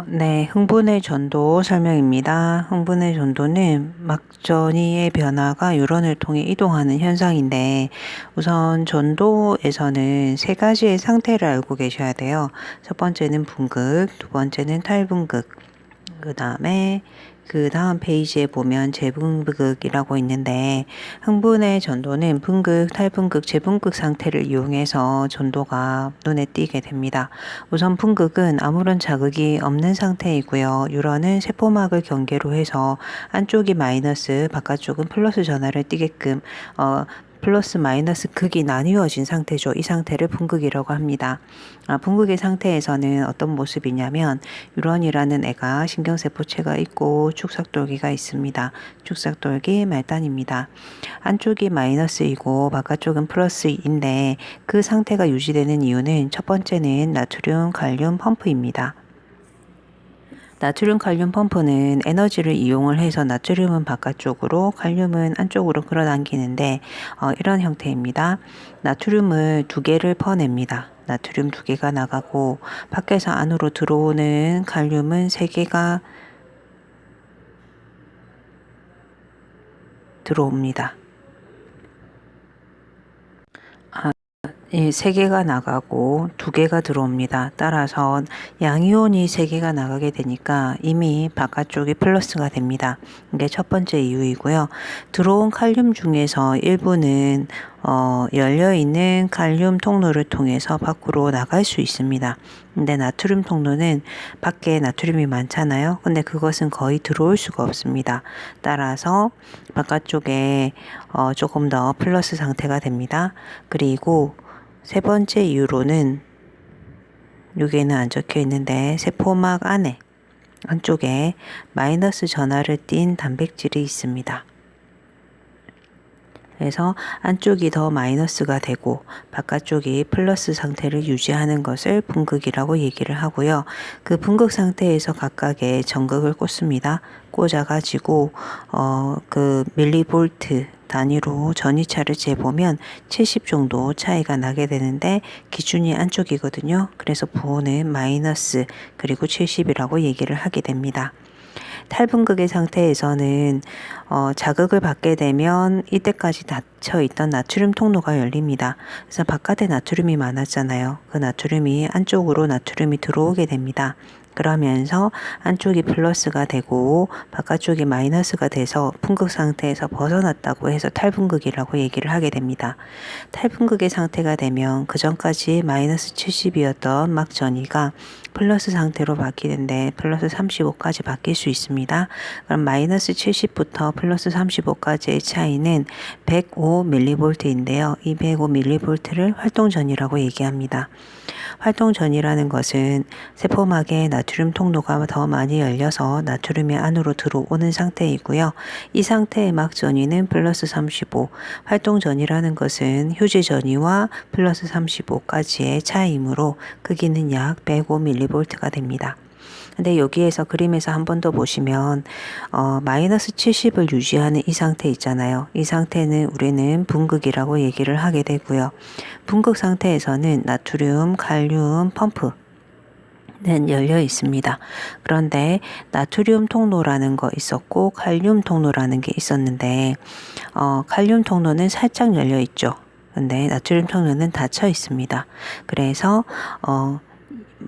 네. 흥분의 전도 설명입니다. 흥분의 전도는 막전이의 변화가 뉴런을 통해 이동하는 현상인데, 우선 전도에서는 세 가지의 상태를 알고 계셔야 돼요. 첫 번째는 분극, 두 번째는 탈분극, 그 다음 페이지에 보면 재분극이라고 있는데, 흥분의 전도는 분극, 탈분극, 재분극 상태를 이용해서 전도가 눈에 띄게 됩니다. 우선 분극은 아무런 자극이 없는 상태이고요. 뉴런은 세포막을 경계로 해서 안쪽이 마이너스, 바깥쪽은 플러스 전하를 띠게끔 플러스 마이너스 극이 나뉘어진 상태죠. 이 상태를 분극이라고 합니다. 분극의 상태에서는 어떤 모습이냐면 뉴런이라는 애가 신경세포체가 있고 축삭돌기가 있습니다. 축삭돌기 말단입니다. 안쪽이 마이너스이고 바깥쪽은 플러스인데 그 상태가 유지되는 이유는 첫 번째는 나트륨 칼륨 펌프입니다. 나트륨 칼륨 펌프는 에너지를 이용을 해서 나트륨은 바깥쪽으로 칼륨은 안쪽으로 끌어당기는데 이런 형태입니다. 나트륨을 두 개를 퍼냅니다. 나트륨 두 개가 나가고 밖에서 안으로 들어오는 칼륨은 세 개가 들어옵니다. 세 개가 나가고 두 개가 들어옵니다. 따라서 양이온이 세 개가 나가게 되니까 이미 바깥쪽이 플러스가 됩니다. 이게 첫 번째 이유이고요. 들어온 칼륨 중에서 일부는 열려있는 칼륨 통로를 통해서 밖으로 나갈 수 있습니다. 근데 나트륨 통로는 밖에 나트륨이 많잖아요. 근데 그것은 거의 들어올 수가 없습니다. 따라서 바깥쪽에 조금 더 플러스 상태가 됩니다. 그리고 세 번째 이유로는 여기에는 안 적혀 있는데 세포막 안쪽에 마이너스 전하를 띤 단백질이 있습니다. 그래서 안쪽이 더 마이너스가 되고 바깥쪽이 플러스 상태를 유지하는 것을 분극이라고 얘기를 하고요. 그 분극 상태에서 각각의 전극을 꽂습니다. 꽂아가지고 그 밀리볼트 단위로 전이차를 재보면 70 정도 차이가 나게 되는데 기준이 안쪽이거든요. 그래서 부호는 마이너스 그리고 70이라고 얘기를 하게 됩니다. 탈분극의 상태에서는 자극을 받게 되면 이때까지 닫혀 있던 나트륨 통로가 열립니다. 그래서 바깥에 나트륨이 많았잖아요. 그 나트륨이 안쪽으로 나트륨이 들어오게 됩니다. 그러면서 안쪽이 플러스가 되고 바깥쪽이 마이너스가 돼서 분극 상태에서 벗어났다고 해서 탈분극이라고 얘기를 하게 됩니다. 탈분극의 상태가 되면 그 전까지 마이너스 70이었던 막전이가 플러스 상태로 바뀌는데 플러스 35까지 바뀔 수 있습니다. 그럼 마이너스 70부터 플러스 35까지의 차이는 105mV인데요. 이 105mV를 활동전이라고 얘기합니다. 활동전이라는 것은 세포막에 나트륨 통로가 더 많이 열려서 나트륨이 안으로 들어오는 상태이고요. 이 상태의 막전이는 플러스 35, 활동전이라는 것은 휴지전이와 플러스 35까지의 차이이므로 크기는 약 105mV가 됩니다. 근데 여기에서 그림에서 한 번 더 보시면 마이너스 70을 유지하는 이 상태 있잖아요. 이 상태는 우리는 분극이라고 얘기를 하게 되고요. 분극 상태에서는 나트륨, 칼륨, 펌프는 열려 있습니다. 그런데 나트륨 통로라는 거 있었고 칼륨 통로라는 게 있었는데 칼륨 통로는 살짝 열려 있죠. 근데 나트륨 통로는 닫혀 있습니다. 그래서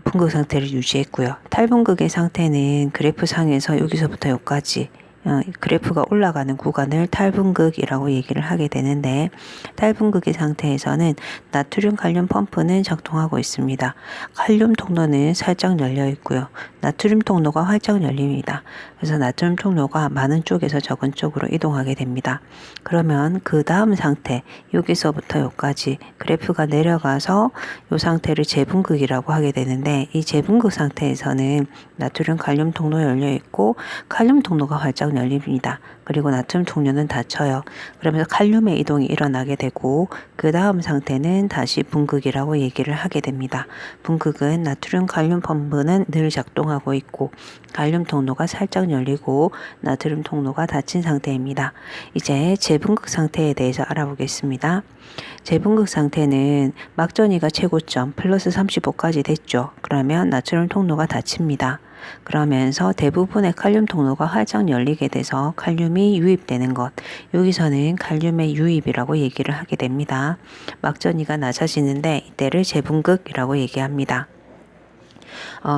분극 상태를 유지했고요. 탈분극의 상태는 그래프 상에서 여기서부터 여기까지 그래프가 올라가는 구간을 탈분극이라고 얘기를 하게 되는데 탈분극의 상태에서는 나트륨 칼륨 펌프는 작동하고 있습니다. 칼륨 통로는 살짝 열려 있고요. 나트륨 통로가 활짝 열립니다. 그래서 나트륨 통로가 많은 쪽에서 적은 쪽으로 이동하게 됩니다. 그러면 그 다음 상태 여기서부터 여기까지 그래프가 내려가서 이 상태를 재분극이라고 하게 되는데 이 재분극 상태에서는 나트륨 칼륨 통로 열려 있고 칼륨 통로가 활짝 열립니다. 그리고 나트륨 통로는 닫혀요. 그러면서 칼륨의 이동이 일어나게 되고 그 다음 상태는 다시 분극이라고 얘기를 하게 됩니다. 분극은 나트륨 칼륨 펌프는 늘 작동하고 있고 칼륨 통로가 살짝 열리고 나트륨 통로가 닫힌 상태입니다. 이제 재분극 상태에 대해서 알아보겠습니다. 재분극 상태는 막전이가 최고점 플러스 35까지 됐죠. 그러면 나트륨 통로가 닫힙니다. 그러면서 대부분의 칼륨 통로가 활짝 열리게 돼서 칼륨이 유입되는 것. 여기서는 칼륨의 유입이라고 얘기를 하게 됩니다. 막전이가 낮아지는데 이때를 재분극이라고 얘기합니다.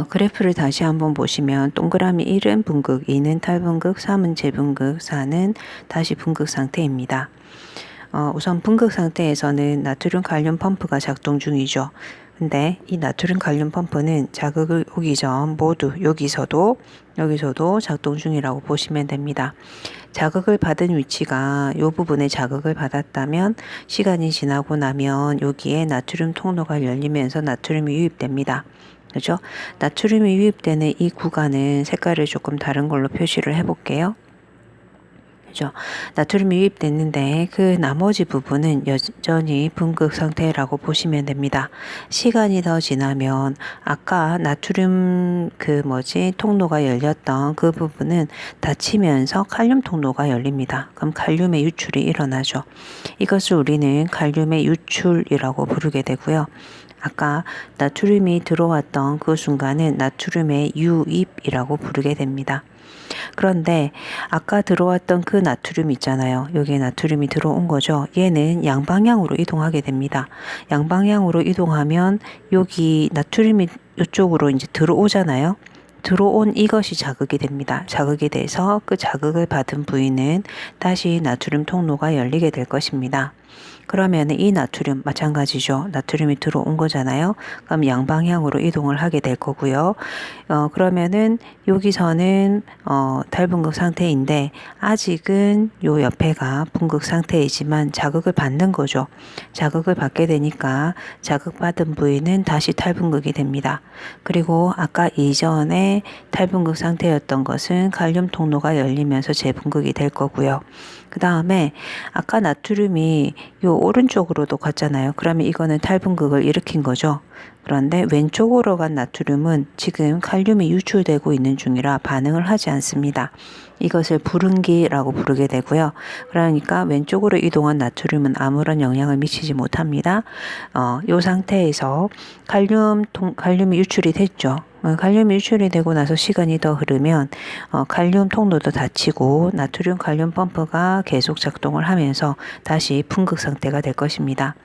그래프를 다시 한번 보시면 동그라미 1은 분극, 2는 탈분극, 3은 재분극, 4는 다시 분극 상태입니다. 우선 분극 상태에서는 나트륨 칼륨 펌프가 작동 중이죠. 근데 이 나트륨 칼륨 펌프는 자극을 오기 전 모두 여기서도 작동 중이라고 보시면 됩니다. 자극을 받은 위치가 이 부분에 자극을 받았다면 시간이 지나고 나면 여기에 나트륨 통로가 열리면서 나트륨이 유입됩니다. 그죠? 나트륨이 유입되는 이 구간은 색깔을 조금 다른 걸로 표시를 해볼게요. 그죠? 나트륨이 유입됐는데 그 나머지 부분은 여전히 분극 상태라고 보시면 됩니다. 시간이 더 지나면 아까 나트륨 통로가 열렸던 그 부분은 닫히면서 칼륨 통로가 열립니다. 그럼 칼륨의 유출이 일어나죠. 이것을 우리는 칼륨의 유출이라고 부르게 되고요. 아까 나트륨이 들어왔던 그 순간은 나트륨의 유입이라고 부르게 됩니다. 그런데 아까 들어왔던 그 나트륨 있잖아요. 여기에 나트륨이 들어온 거죠. 얘는 양방향으로 이동하게 됩니다. 양방향으로 이동하면 여기 나트륨이 이쪽으로 이제 들어오잖아요. 들어온 이것이 자극이 됩니다. 자극이 돼서 그 자극을 받은 부위는 다시 나트륨 통로가 열리게 될 것입니다. 그러면 이 나트륨 마찬가지죠. 나트륨이 들어온 거잖아요. 그럼 양방향으로 이동을 하게 될 거고요. 그러면은 여기서는 탈분극 상태인데 아직은 요 옆에가 분극 상태이지만 자극을 받는 거죠. 자극을 받게 되니까 자극받은 부위는 다시 탈분극이 됩니다. 그리고 아까 이전에 탈분극 상태였던 것은 칼륨 통로가 열리면서 재분극이 될 거고요. 그 다음에 아까 나트륨이 요 오른쪽으로도 갔잖아요. 그러면 이거는 탈분극을 일으킨 거죠. 그런데 왼쪽으로 간 나트륨은 지금 칼륨이 유출되고 있는 중이라 반응을 하지 않습니다. 이것을 불응기라고 부르게 되고요. 그러니까 왼쪽으로 이동한 나트륨은 아무런 영향을 미치지 못합니다. 이 상태에서 칼륨이 유출이 됐죠. 칼륨이 유출이 되고 나서 시간이 더 흐르면 칼륨 통로도 닫히고 나트륨 칼륨 펌프가 계속 작동을 하면서 다시 분극 상태가 될 것입니다.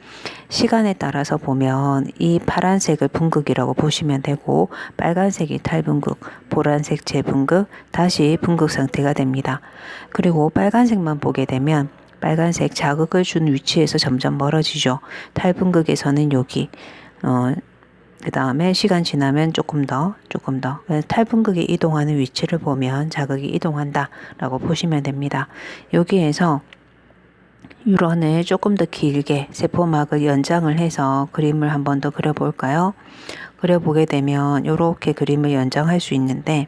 시간에 따라서 보면 이 파란색을 분극이라고 보시면 되고 빨간색이 탈분극, 보라색 재분극, 다시 분극 상태가 됩니다. 그리고 빨간색만 보게 되면 빨간색 자극을 준 위치에서 점점 멀어지죠. 탈분극에서는 여기 그 다음에 시간 지나면 조금 더 탈분극이 이동하는 위치를 보면 자극이 이동한다 라고 보시면 됩니다. 여기에서 유런을 조금 더 길게 세포막을 연장을 해서 그림을 한 번 더 그려볼까요? 그려보게 되면 이렇게 그림을 연장할 수 있는데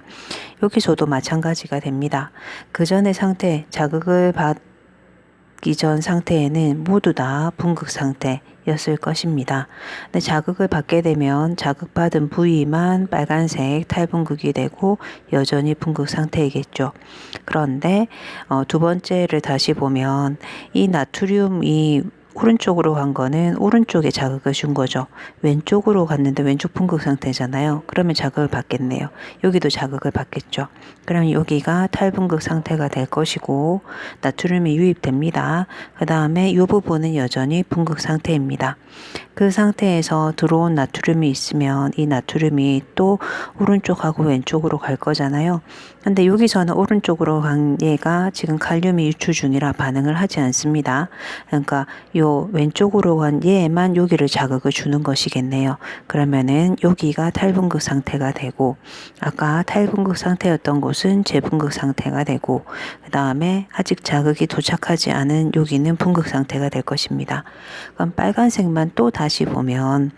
여기서도 마찬가지가 됩니다. 그 전의 상태, 자극을 받기 전 상태에는 모두 다 분극 상태였을 것입니다. 근데 자극을 받게 되면 자극받은 부위만 빨간색 탈분극이 되고 여전히 분극 상태이겠죠. 그런데 두 번째를 다시 보면 이 나트륨이 오른쪽으로 간 거는 오른쪽에 자극을 준 거죠. 왼쪽으로 갔는데 왼쪽 분극 상태잖아요. 그러면 자극을 받겠네요. 여기도 자극을 받겠죠. 그러면 여기가 탈분극 상태가 될 것이고 나트륨이 유입됩니다. 그 다음에 이 부분은 여전히 분극 상태입니다. 그 상태에서 들어온 나트륨이 있으면 이 나트륨이 또 오른쪽하고 왼쪽으로 갈 거잖아요. 근데 여기서는 오른쪽으로 간 얘가 지금 칼륨이 유출 중이라 반응을 하지 않습니다. 그러니까 요 왼쪽으로 간 얘만 여기를 자극을 주는 것이겠네요. 그러면은 여기가 탈분극 상태가 되고 아까 탈분극 상태였던 곳은 재분극 상태가 되고 그 다음에 아직 자극이 도착하지 않은 여기는 분극 상태가 될 것입니다. 그럼 빨간색만 또 다시 보면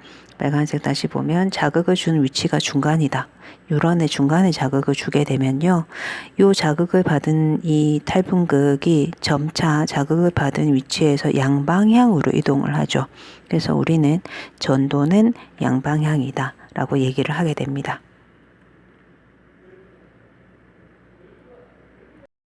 자극을 준 위치가 중간이다. 유런의 중간에 자극을 주게 되면요. 요 자극을 받은 이 탈분극이 점차 자극을 받은 위치에서 양방향으로 이동을 하죠. 그래서 우리는 전도는 양방향이다 라고 얘기를 하게 됩니다.